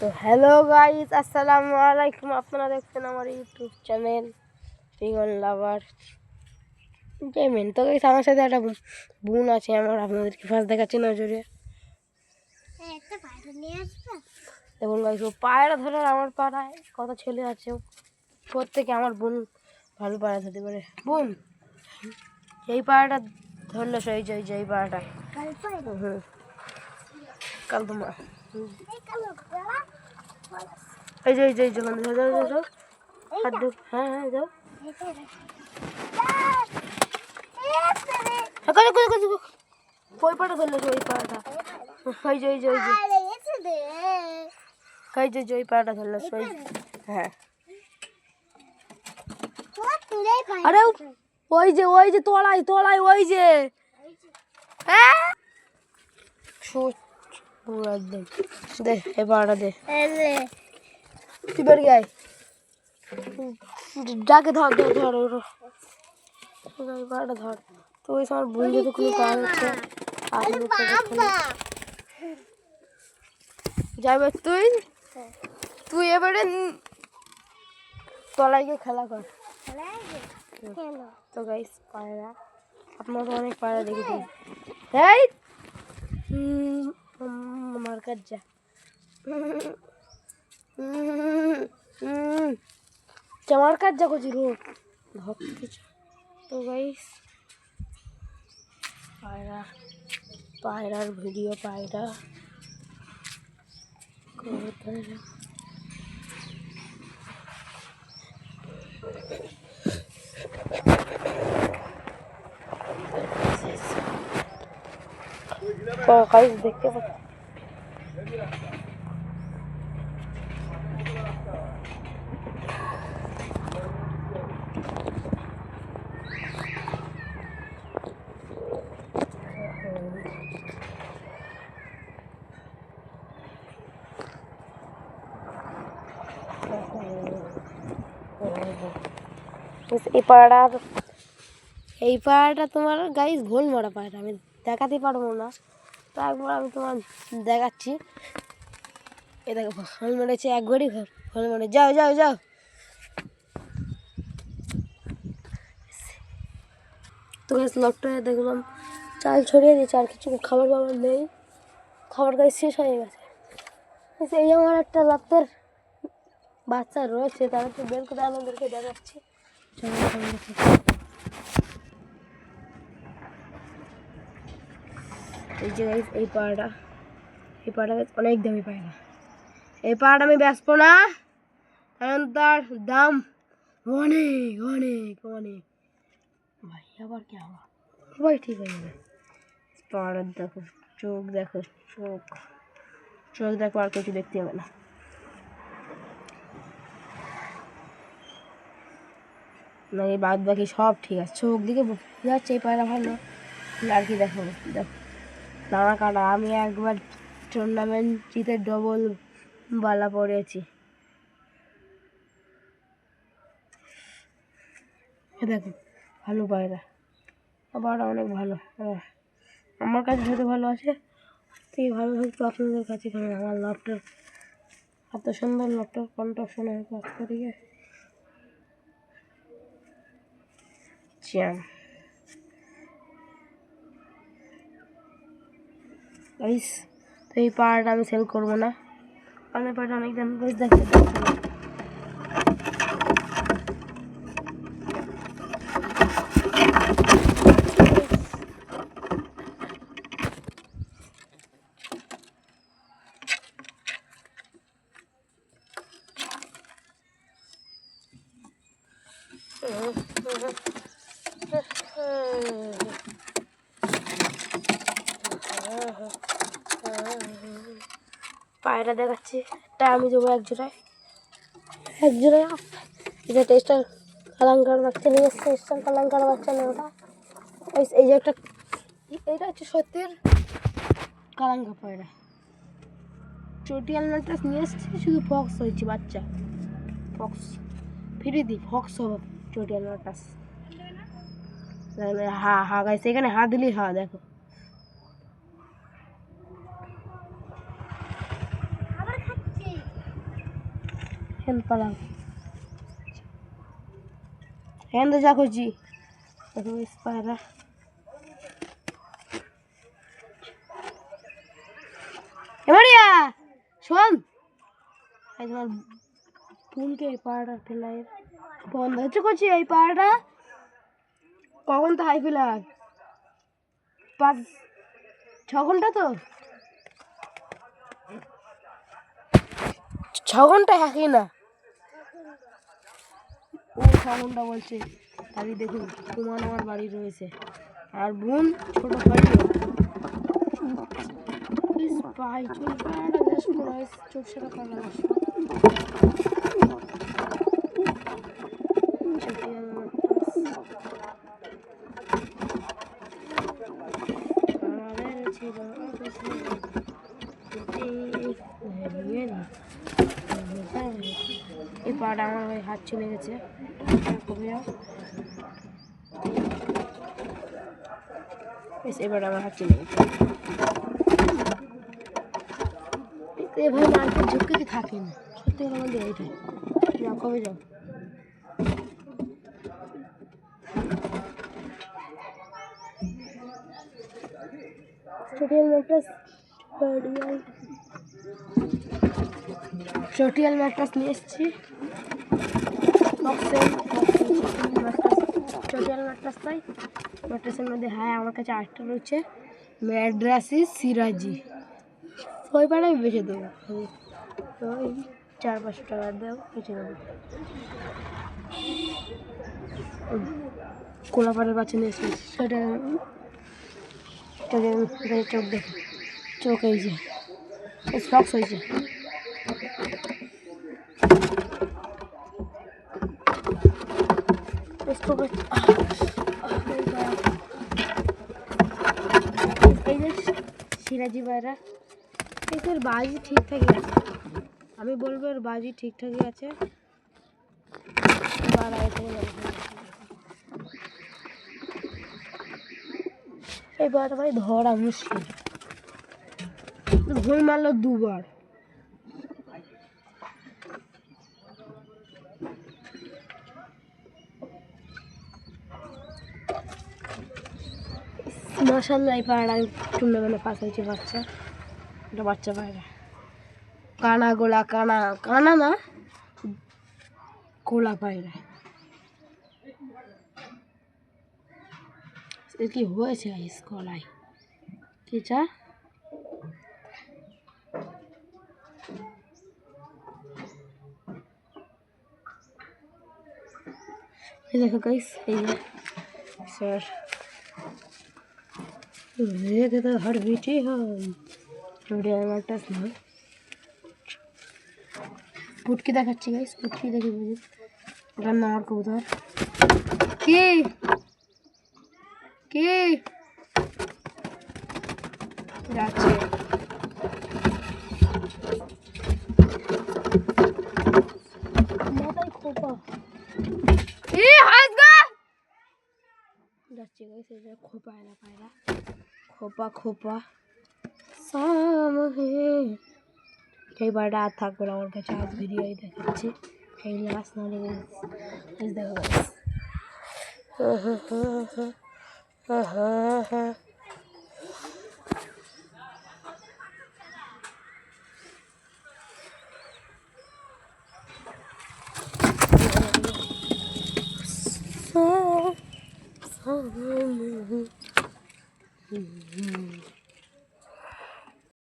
তো hello guys, আসসালামু আলাইকুম। আপনারা দেখছেন আমার ইউটিউব চ্যানেল পেঙ্গন লাভার পেমেন্ট। তো গাইস, আমার সাথে একটা বোন আছে আমার, আপনাদেরকে ফার্স্ট দেখাচ্ছি নজরে। দেখুন গাইস, ও পায়রা ধরার আমার পাড়ায় কত ছেলে আছে, প্রত্যেকে আমার বোন ভালো পায়রা ধরতে পারে। বোন, এই পায়রাটা ধরলো সেই এই পায়রাটা কাল তোমার এই যে যখন যাও হাত দে। হ্যাঁ যাও। ওই পাটা ধরলো, ওই পাটা ওই যে ওই পাটা ধরলো। হ্যাঁ, আরে ওই যে তলায় ওই যে একদম দে এই পাটা দে। তুই বের গাই ডাকে ধর পাটা ধর। তো ওই সময় বোন যতক্ষণ পাওয়া যাচ্ছে যাবে। তুই এবারে তলায় গিয়ে খেলা কর। তো গাইস, পায়রা আপনারা তো অনেক পায়রা দেখেছেন। এই আমার কাজ যা আমার কাজ যা করছি রোদ ধরতে। তো গাইস, পায়রার ভিডিও পায়রা তো গাইস দেখতে পাচ্ছি। এই পায়রাটা তোমার গাইস ভুল মারা পায়রা, আমি দেখাতে পারবো না, তো একবার আমি তোমার দেখাচ্ছি। এ দেখো, ফল মেরেছে একবারই, ফল মেরে যাও। তো গাইস, লকটা দেখলাম চাল ছড়িয়ে দিয়েছে, আর কিছু খাবার নেই, খাবার গাইস শেষ হয়ে গেছে। এই আমার একটা লকটার বাচ্চা রয়েছে, তারা তো বের করে আমাদেরকে দেখাচ্ছি। এই যে গাইস, এই পাড়াটা অনেক দামি পায়রা। এই পাড়াটা আমি বেচবো না, কারণ তার দাম অনেক ভাই। আবার কি আবার ভাই, ঠিক হয়ে যাবে। পাড়ার দেখো, চোখ দেখো, চোখ দেখো, আর কিছু দেখতে হবে না। এই বাদ বাকি সব ঠিক আছে, চোখ দিকে যাচ্ছে এই পায়রা ভালো। আর কি দেখো দানা কাটা, আমি একবার টুর্নামেন্ট জিতে ডবল বালা পড়েছি। দেখো ভালো পায়রা, পায়রা অনেক ভালো। আমার কাছে যেহেতু ভালো আছে, থেকে ভালো থাকতো আপনাদের কাছে, কারণ আমার ল্যাপটপ এত সুন্দর, ল্যাপটপ কন্ট্রাকশনের কাজ করি। গাইস, তো এই পাড়াটা আমি সেল করবো না, আমি পাড়াটা অনেক দাম গাইস। দেখতে পায়রা দেখাচ্ছি, এটা আমি দেবো এক জোড়ায়। এটা টেস্টার কালাঙ্কার বাচ্চা নিয়ে এসছে, টেস্টার কালাঙ্কার বাচ্চা নেই ওটা। এই যে একটা, এটা হচ্ছে সত্যির কালাঙ্কা পায়রা। চটিয়াল নাটটা নিয়ে এসছে, শুধু ফক্স হয়েছে বাচ্চা, ফক্স ফক্স হবে চটিয়াল নাটাস। হা গাইছে, এখানে হা দিলেই দেখো। এখান পালাম এখান তো যা করছি দেখো পায়রা এমারিয়া শোন তোমার বোনকে এই পাড়াটা ফেলাই বন্ধ হচ্ছে করছি এই পাড়াটা কখন তো হাই ফেলার 5-6 ঘন্টা তো 6 ঘন্টা হাঁকি না ও 6 ঘন্টা বলছে তাহলে দেখুন তোমার আমার বাড়ি রয়েছে আর বোন ছোট ভাই ভাই চুল পাড়াটা বেশ মনে হয় চোখ সেটা করা এই পাটা আমার ওই হাত চলে গেছে এবার আমার হাত চলে গেছে এভাবে মার্কেট ঝুঁকিতে থাকে না সত্যি আমাদের এইটাই যাও কবে যাও চটিয়াল ম্যাট্রাস নিয়ে এসেছি চটিয়াল ম্যাট্রাস তাই ম্যাট্রাসের মধ্যে হ্যাঁ আমার কাছে 8টা রয়েছে ম্যাড্রাসি সিরাজি ওই পাড়ায় বেঁচে দেবো ওই 400-500 টাকা দেও বেঁচে দেবো কোলাপাড়ের বাচ্চা নিয়ে এসেছি সেটা চোখ দেখে চোখ এই যে স্টক্স হয়েছে এই যে সিরাজি পায়রা এর বাজি ঠিকঠাকই আছে আমি বলবো এর বাজি ঠিকঠাকই আছে এবার ভাই ধরা মুশকিল ভুল মারলো 2 বার মাশাআল্লাহ এই পায়রা টুর্নামেন্টে পাস হয়েছে বাচ্চা এটা বাচ্চা পায়রা কানা গোলা কানা না গোলা পায়রা এর কি হয়েছে গলায় কি চা এই দেখো গাইস এই যে স্যার ये तो हर बेटी हम वीडियो में टच ना पुटकी দেখাচ্ছি गाइस पुटकी দেখি বুঝি এটা নার কবুতর কি কি যাচ্ছে মাথায় খোপা এই হাসগা যাচ্ছে गाइस এটা খোপা এলা পায়রা খোপা সামনে এই বারটা আর থাকবে না আমার কাছে আজ ভিডিওই দেখাচ্ছি এই লাস্ট না লেগে দেখো